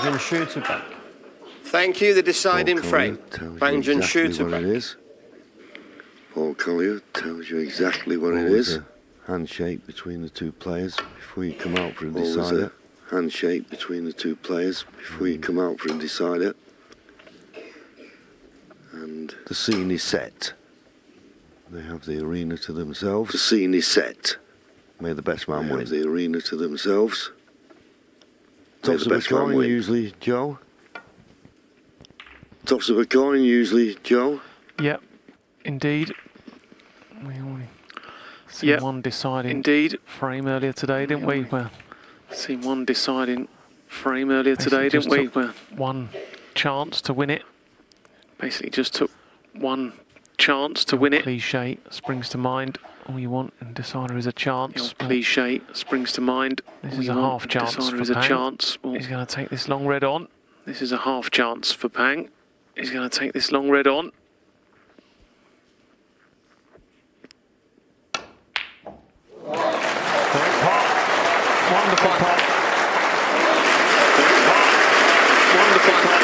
junxu to back. Thank you. The deciding frame. Bang junxu to back. Paul Collier tells you exactly what it is. Handshake between the two players before you come out for a decider. Handshake between the two players before you come out for a decider. And the scene is set. They have the arena to themselves. The scene is set. May the best man win. The arena to themselves. Toss of a coin usually, Joe. Toss of a coin usually, Joe. Yep, indeed. We only seen one deciding frame earlier today, didn't we? Well, seen one deciding frame earlier today, didn't we? Well, one chance to win it. Basically, just took one chance to win it. Cliche springs to mind. All you want in decider is a chance. Cliche springs to mind. This is a half chance. Decider is a chance. He's going to take this long red on. This is a half chance for Pang. He's going to take this long red on. Wonderful pot. Wonderful pot.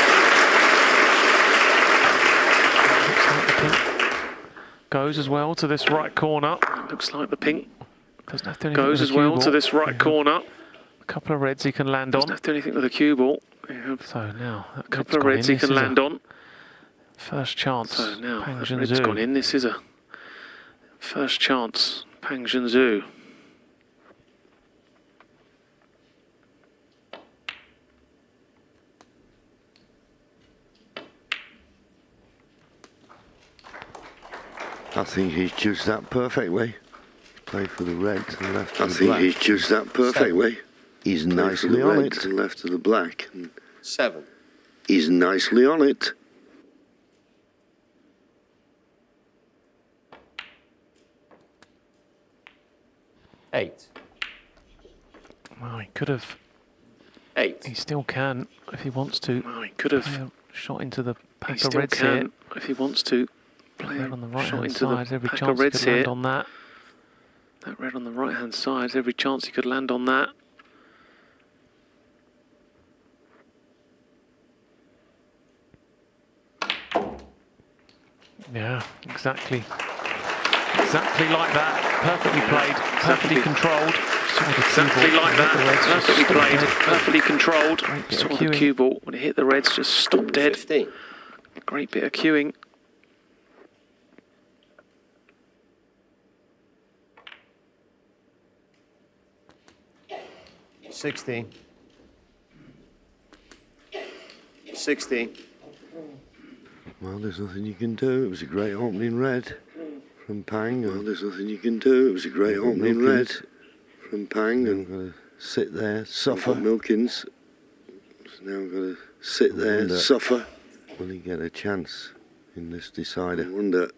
Goes as well to this right corner. Looks like the pink doesn't have to do anything goes as well to this right corner. A couple of reds he can land on. Doesn't have to do anything with the cue ball. So now a couple of reds he can land on. First chance. So now the red's gone in. This is a first chance. Pang Junxu. I think he's judged that perfectly. Play for the red to the left of the black. I think he's judged that perfectly. He's nicely on it. To the left of the black. 7. He's nicely on it. Eight. Well, he could have. 8. He still can if he wants to. Well, he could have shot into the pack of reds here. If he wants to. Play on the right hand side, every chance he could land on that. That red on the right hand side, every chance he could land on that. Yeah, exactly. Exactly like that. Perfectly played, perfectly controlled. Exactly like that. Perfectly played, perfectly controlled. Saw the cue ball when it hit the reds, just stopped dead. 15. Great bit of cueing. $16. 16. Well, there's nothing you can do. It was a great opening red from Pang. Well, there's nothing you can do. It was a great opening red from Pang. And I'm going to sit there, suffer. Milkins. Now I'm going to sit there, suffer. Will he get a chance in this decider? I wonder,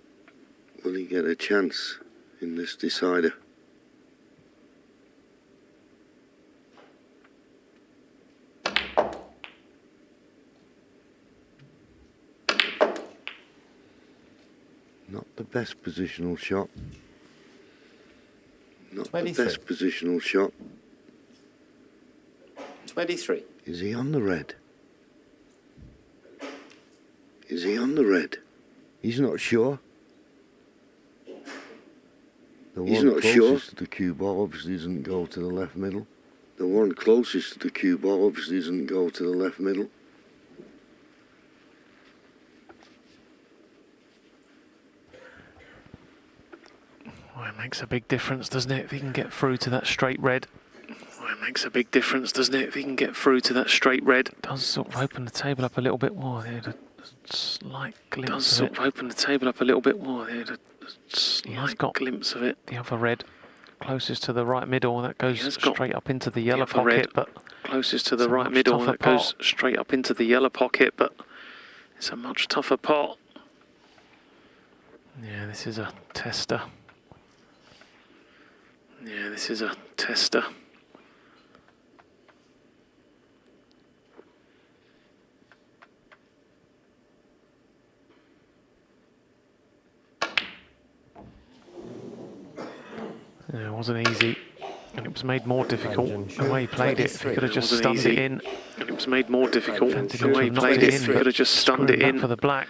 will he get a chance in this decider? Not the best positional shot. Not 23. The best positional shot. 23. Is he on the red? Is he on the red? He's not sure. He's not sure. The one closest to the cue ball obviously doesn't go to the left middle. The one closest to the cue ball obviously doesn't go to the left middle. Well, it makes a big difference, doesn't it, if he can get through to that straight red. Well, it makes a big difference, doesn't it, if he can get through to that straight red. Does sort of open the table up a little bit more. There's a slight glimpse of it. Does sort of open the table up a little bit more. There's a slight glimpse of it. The other red closest to the right middle, that goes straight up into the yellow pocket, but closest to the right middle, that goes straight up into the yellow pocket, but it's a much tougher pot. Yeah, this is a tester. Yeah, this is a tester. Yeah, it wasn't easy. And it was made more difficult junxu. the way he played it. If he could have just Wasn't stunned it easy. in. And it was made more difficult Fancy the him to way he have knocked played it it. in, If he but could have just stunned screwing it back in. for the black.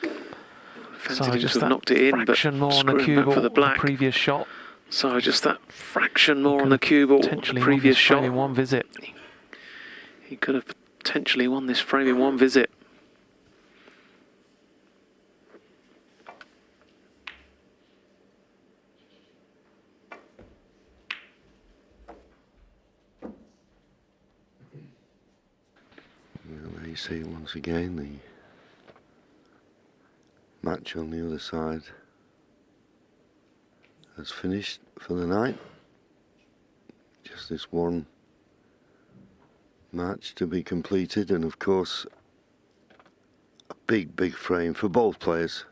Fancied So him just to have that knocked it in, but fraction more on the screwing cue back ball for the the black. previous shot. So just that fraction more on Could the have cue ball the potentially won previous this frame shot. in one visit. He could have potentially won this frame in one visit. Well, there you see once again the match on the other side has finished for the night. Just this one match to be completed, and of course a big frame for both players.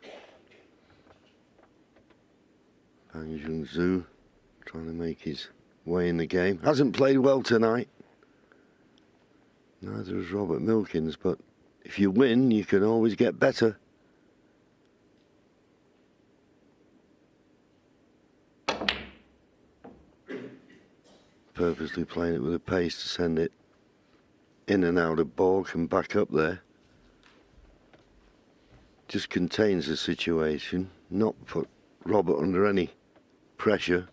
Bang Junxu trying to make his way in the game. Hasn't played well tonight. Neither has Robert Milkins, but if you win, you can always get better. Purposely playing it with a pace to send it in and out of baulk and back up there. Just contains the situation, not put Robert under any pressure.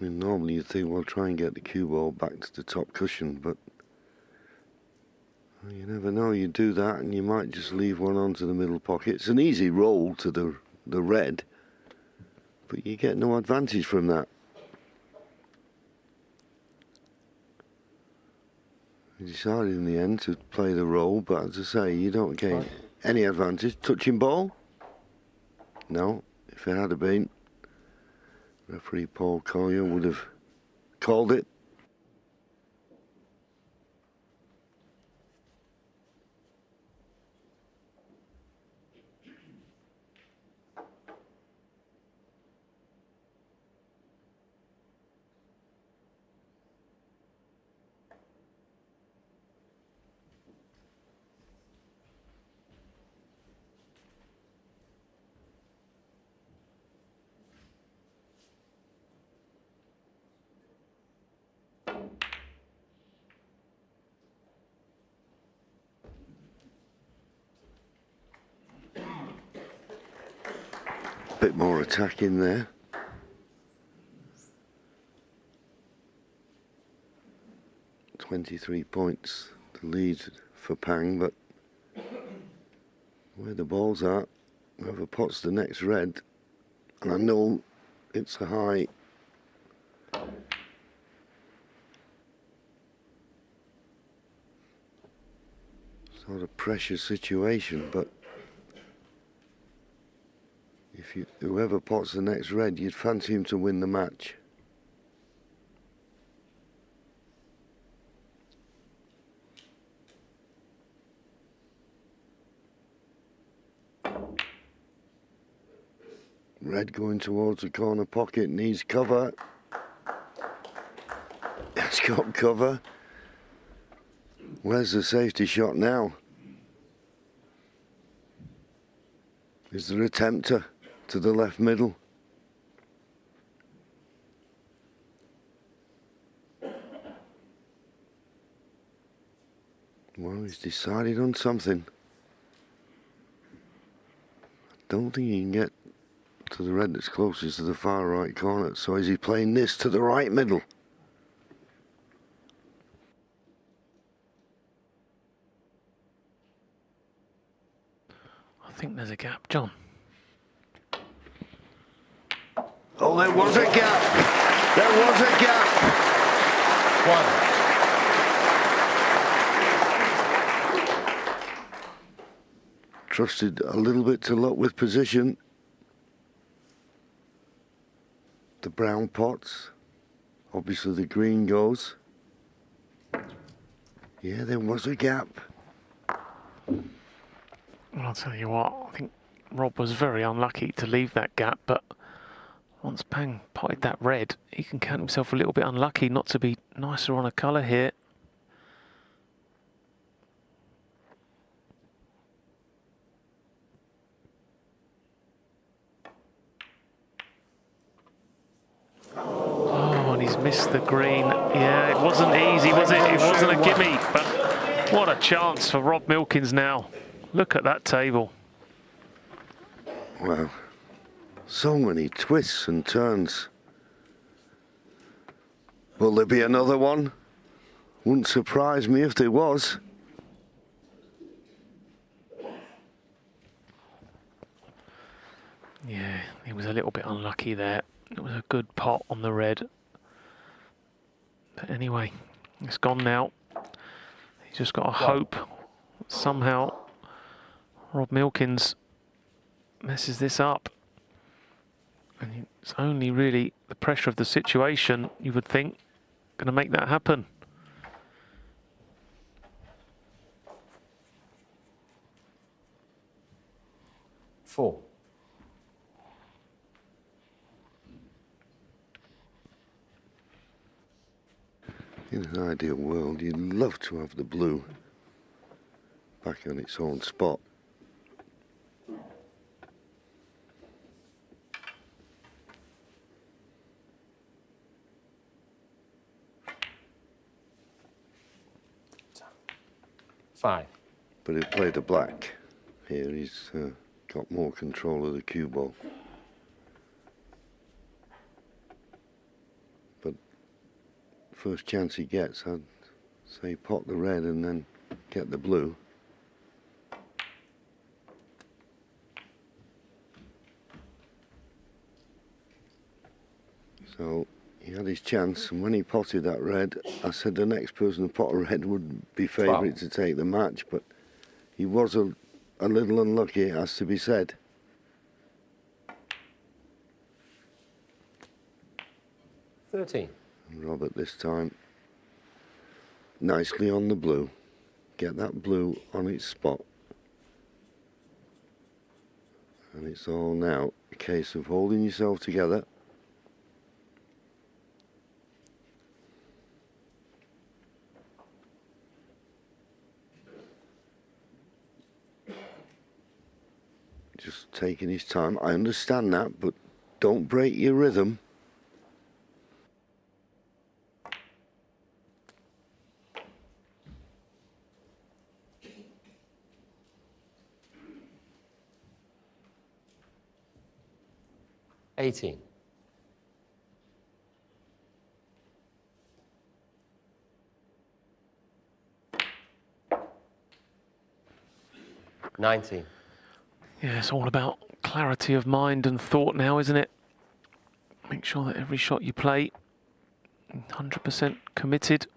I mean, normally you'd think, well, try and get the cue ball back to the top cushion, but well, you never know. You do that and you might just leave one onto the middle pocket. It's an easy roll to the red, but you get no advantage from that. He decided in the end to play the roll, but as I say, you don't gain any advantage. Touching ball? No. If it had been, referee Paul Collier would have called it. Bit more attack in there. "23 points to lead for Pang, but where the ball's at, whoever pots the next red, and I know it's a high sort of pressure situation, but if whoever pots the next red, you'd fancy him to win the match. Red going towards the corner pocket, needs cover. It's got cover. Where's the safety shot now? Is there a tempter to the left middle? Well, he's decided on something. I don't think he can get to the red that's closest to the far right corner. So is he playing this to the right middle? I think there's a gap, John. Oh, there was a gap. There was a gap. Trusted a little bit to luck with position. The brown pots. Obviously the green goes. Yeah, there was a gap. I'll tell you what, I think Rob was very unlucky to leave that gap, but Once Pang potted that red, he can count himself a little bit unlucky not to be nicer on a colour here. Oh, and he's missed the green. Yeah, it wasn't easy, was it? It wasn't a gimme, but what a chance for Rob Milkins now. Look at that table. Wow. So many twists and turns. Will there be another one? Wouldn't surprise me if there was. Yeah, he was a little bit unlucky there. It was a good pot on the red. But anyway, it's gone now. He's just got to hope somehow Rob Milkins messes this up. And it's only really the pressure of the situation, you would think, going to make that happen. Four. In an ideal world, you'd love to have the blue back on its own spot. Five. But he'll play the black. Here he's got more control of the cue ball. But first chance he gets, I'd say pot the red and then get the blue. So he had his chance, and when he potted that red, I said the next person to pot a red would be favourite to take the match, but he was a little unlucky, it has to be said. $13. And Robert this time, nicely on the blue. Get that blue on its spot. And it's all now a case of holding yourself together. Just taking his time. I understand that, but don't break your rhythm. $18. $19. Yeah, it's all about clarity of mind and thought now, isn't it? Make sure that every shot you play, 100% committed,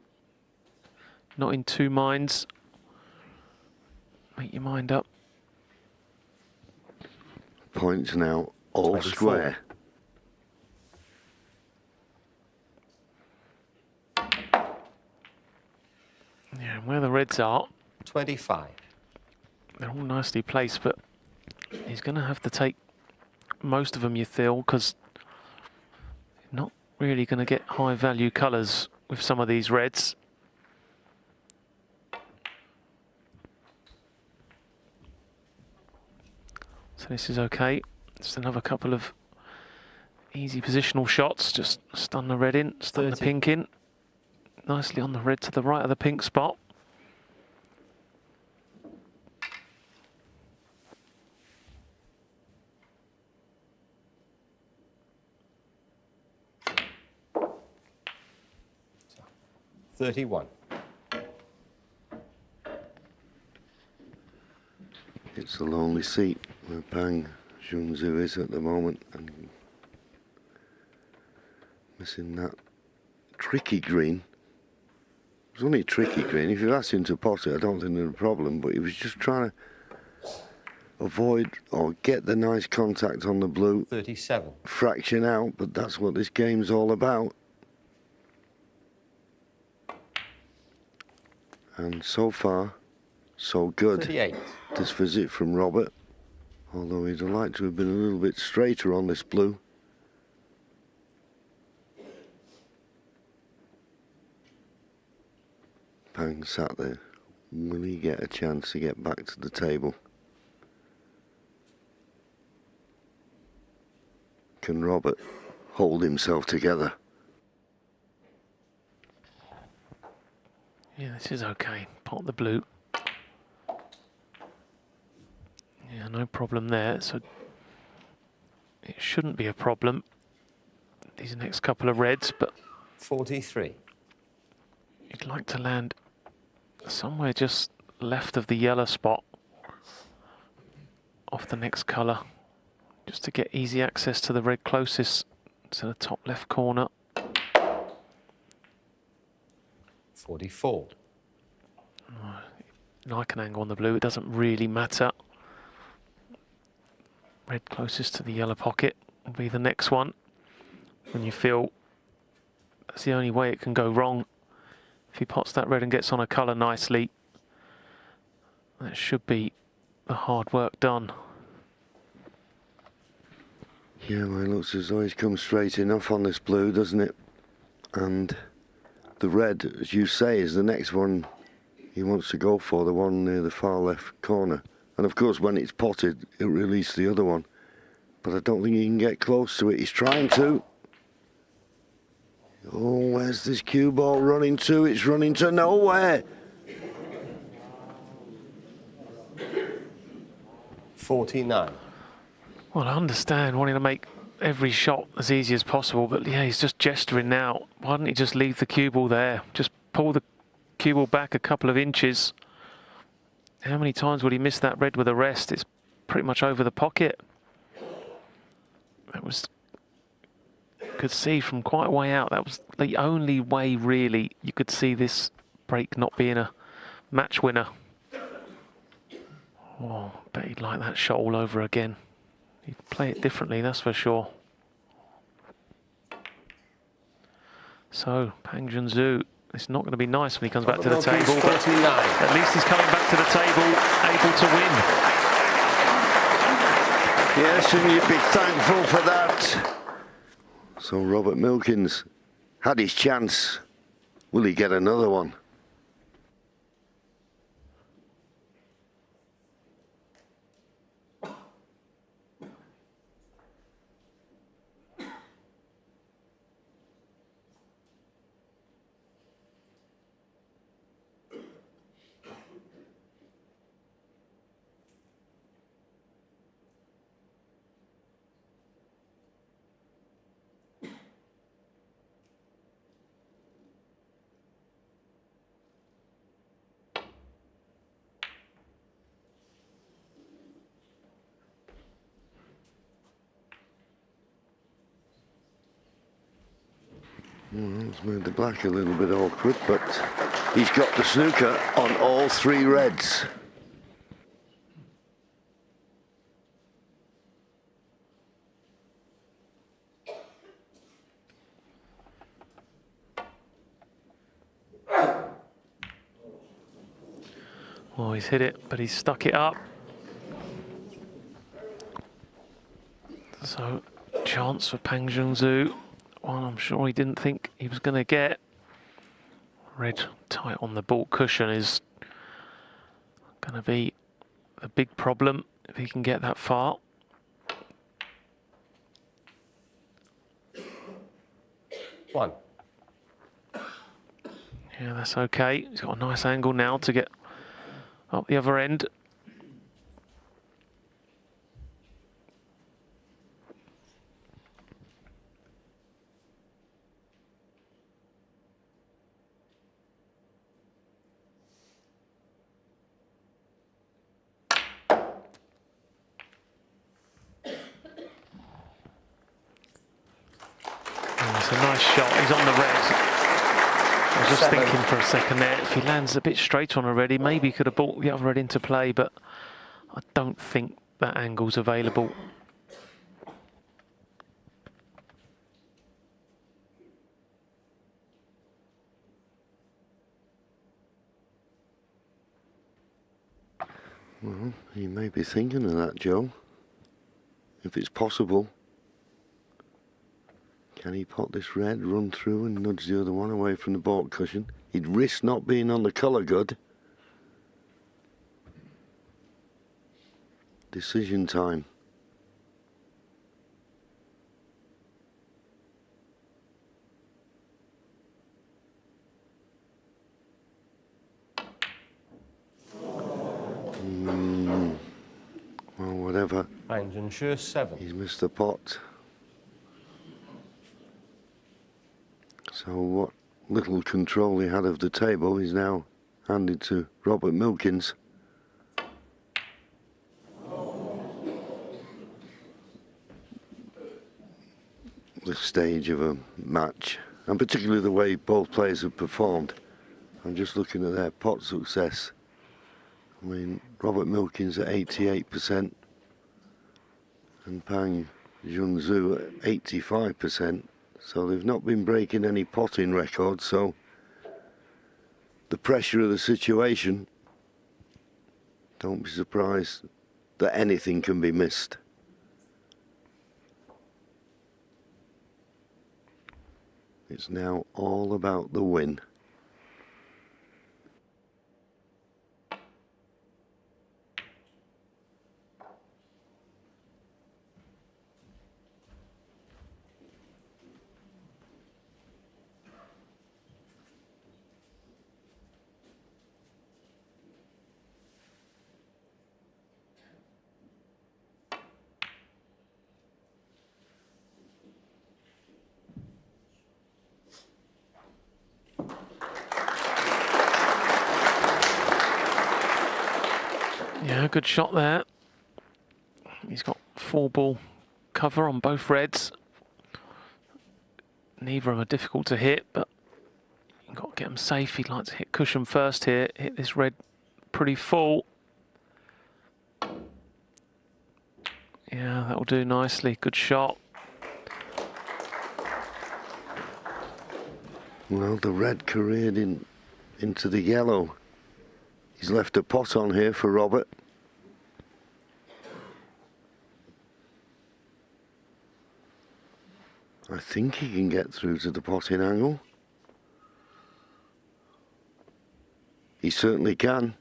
not in two minds. Make your mind up. Points now all 24. square. Yeah, and where the reds are, 25. they're all nicely placed, but he's going to have to take most of them, you feel, because you're not really going to get high value colours with some of these reds. So this is okay. Just another couple of easy positional shots. Just stun the red in, stun 30. the pink in. Nicely on the red to the right of the pink spot. $31. It's a lonely seat where Pang Junxu is at the moment, and missing that tricky green. It was only a tricky green. If you asked him to pot it, I don't think there's a problem, but he was just trying to avoid or get the nice contact on the blue. 37. Fraction out, but that's what this game's all about. And so far, so good. 38. This visit from Robert, although he'd like to have been a little bit straighter on this blue. and sat there. Will he get a chance to get back to the table? Can Robert hold himself together? Yeah, this is okay. Pot the blue. Yeah, no problem there. So it shouldn't be a problem. These next couple of reds, but 43. you'd like to land somewhere just left of the yellow spot off the next colour, just to get easy access to the red closest to the top left corner. 44. Like an angle on the blue, it doesn't really matter. Red closest to the yellow pocket will be the next one. When you feel that's the only way it can go wrong. If he pots that red and gets on a colour nicely, that should be the hard work done. Yeah, well, it looks as though he's come straight enough on this blue, doesn't it? And the red, as you say, is the next one he wants to go for, the one near the far left corner. And of course, when it's potted, it'll release the other one. But I don't think he can get close to it. He's trying to. Oh, where's this cue ball running to? It's running to nowhere. 49. Well, I understand wanting to make every shot as easy as possible, but yeah, he's just gesturing now. Why don't he just leave the cue ball there? Just pull the cue ball back a couple of inches. How many times would he miss that red with a rest? It's pretty much over the pocket. That was, could see from quite a way out. That was the only way really you could see this break not being a match winner. Oh, bet he'd like that shot all over again. He'd play it differently, that's for sure. So, Pang Junxu, it's not going to be nice when he comes back to the table, but at least he's coming back to the table, able to win. Yes, and you'd be thankful for that. So Robert Milkins had his chance. Will he get another one? Well, it's made the black a little bit awkward, but he's got the snooker on all three reds. Oh, he's hit it, but he's stuck it up. So, chance for Pang Junxu. One I'm sure he didn't think he was going to get. Red tight on the ball cushion is going to be a big problem if he can get that far. One. Yeah, that's okay. He's got a nice angle now to get up the other end. It's a nice shot. He's on the red. I was just thinking for a second there, if he lands a bit straight on already, maybe he could have brought the other red into play, but I don't think that angle's available. Well, he may be thinking of that, Joe. If it's possible. Can he pot this red, run through and nudge the other one away from the baulk cushion? He'd risk not being on the colour good. Decision time. Well, whatever. Bang junxu 7. He's missed the pot. So what little control he had of the table is now handed to Robert Milkins. The stage of a match, and particularly the way both players have performed. I'm just looking at their pot success. I mean, Robert Milkins at 88% and Pang Junxu at 85%. So they've not been breaking any potting records, so the pressure of the situation, don't be surprised that anything can be missed. It's now all about the win. Yeah, good shot there. He's got 4-ball cover on both reds. Neither of them are difficult to hit, but you've got to get them safe. He'd like to hit cushion first here, hit this red pretty full. Yeah, that'll do nicely. Good shot. Well, the red careered into the yellow. He's left a pot on here for Robert. I think he can get through to the potting angle. He certainly can.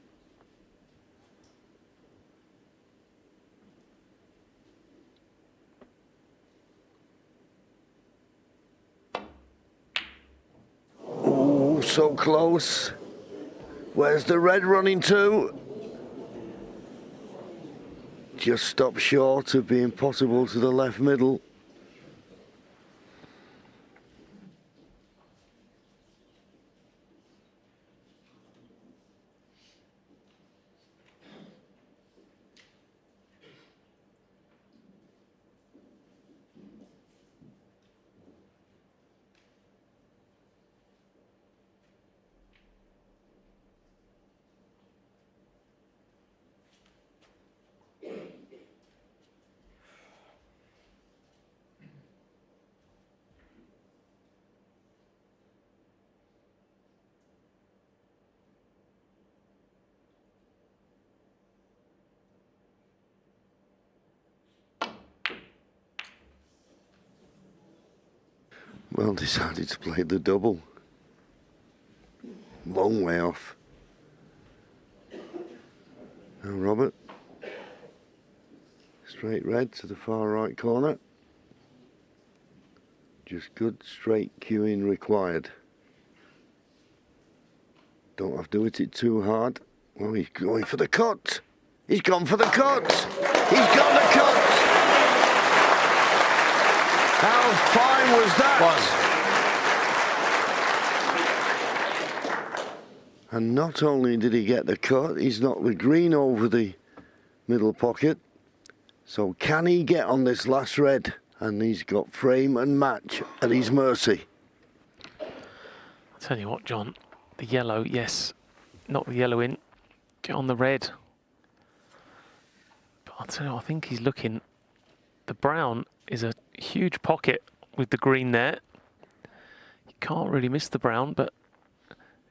Oh, so close. Where's the red running to? Just stopped short of being possible to the left middle. Well, decided to play the double. Long way off. Now Robert. Straight red to the far right corner. Just good straight cueing required. Don't have to hit it too hard. Well, he's going for the cut. He's gone for the cut. He's got the cut. How fine was that? And not only did he get the cut, he's knocked the green over the middle pocket. So can he get on this last red? And he's got frame and match at his mercy. I'll tell you what, John, the yellow, yes, knock the yellow in, get on the red. But I'll tell you, I think he's looking, the brown is a huge pocket with the green there. You can't really miss the brown, but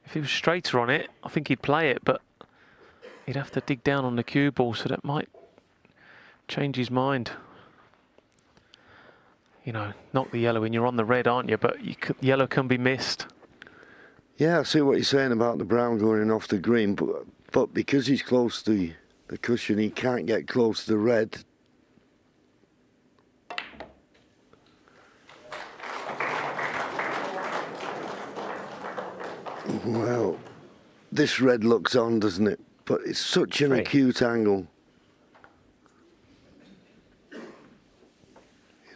if he was straighter on it, I think he'd play it, but he'd have to dig down on the cue ball, so that might change his mind. You know, knock the yellow in, you're on the red, aren't you? But yellow can be missed. Yeah, I see what you're saying about the brown going off the green, but because he's close to the cushion, he can't get close to the red. Well, this red looks on, doesn't it? But it's such an acute angle. You'd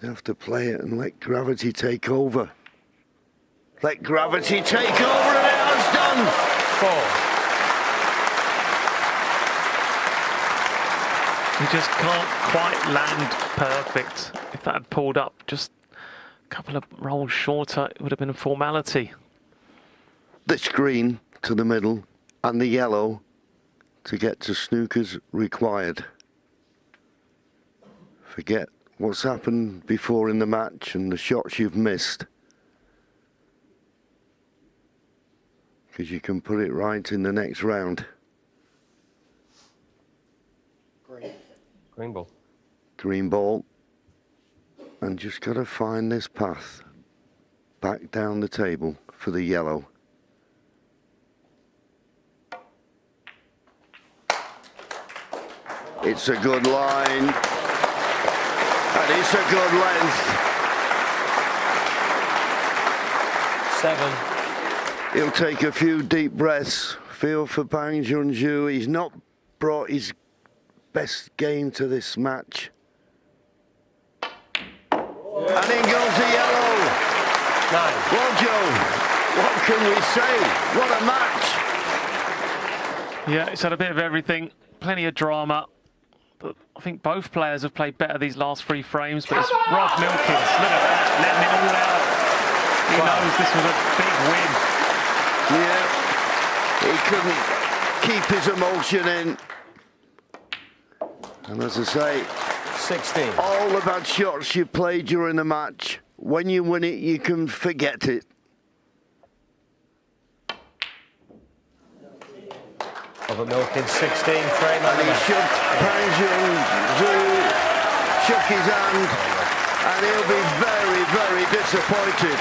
have to play it and let gravity take over. Let gravity take over, and it has done. 4. He just can't quite land perfect. If that had pulled up just a couple of rolls shorter, it would have been a formality. This green to the middle and the yellow to get to snooker's required. Forget what's happened before in the match and the shots you've missed, because you can put it right in the next round. Green ball. Green ball. And just got to find this path back down the table for the yellow. It's a good line. And it's a good length. 7. He'll take a few deep breaths. Feel for Pang Junxu. He's not brought his best game to this match. And in goes the yellow. 9. Well, Joe, what can we say? What a match. Yeah, it's had a bit of everything. Plenty of drama. But I think both players have played better these last 3 frames, but it's Rob Milkins. Look at that, letting it all out. He knows this was a big win. Yeah, he couldn't keep his emotion in. And as I say, 16. all the bad shots you played during the match, when you win it, you can forget it. Robert Milkins, 16 frame. And he shook Pang Junxu, shook his hand, and he'll be very, very disappointed,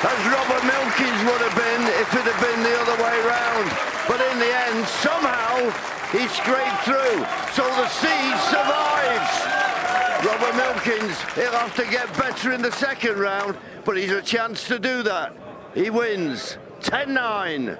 as Robert Milkins would have been if it had been the other way round. But in the end, somehow, he scraped through, so the seed survives. Robert Milkins, he'll have to get better in the second round, but he's a chance to do that. He wins 10-9.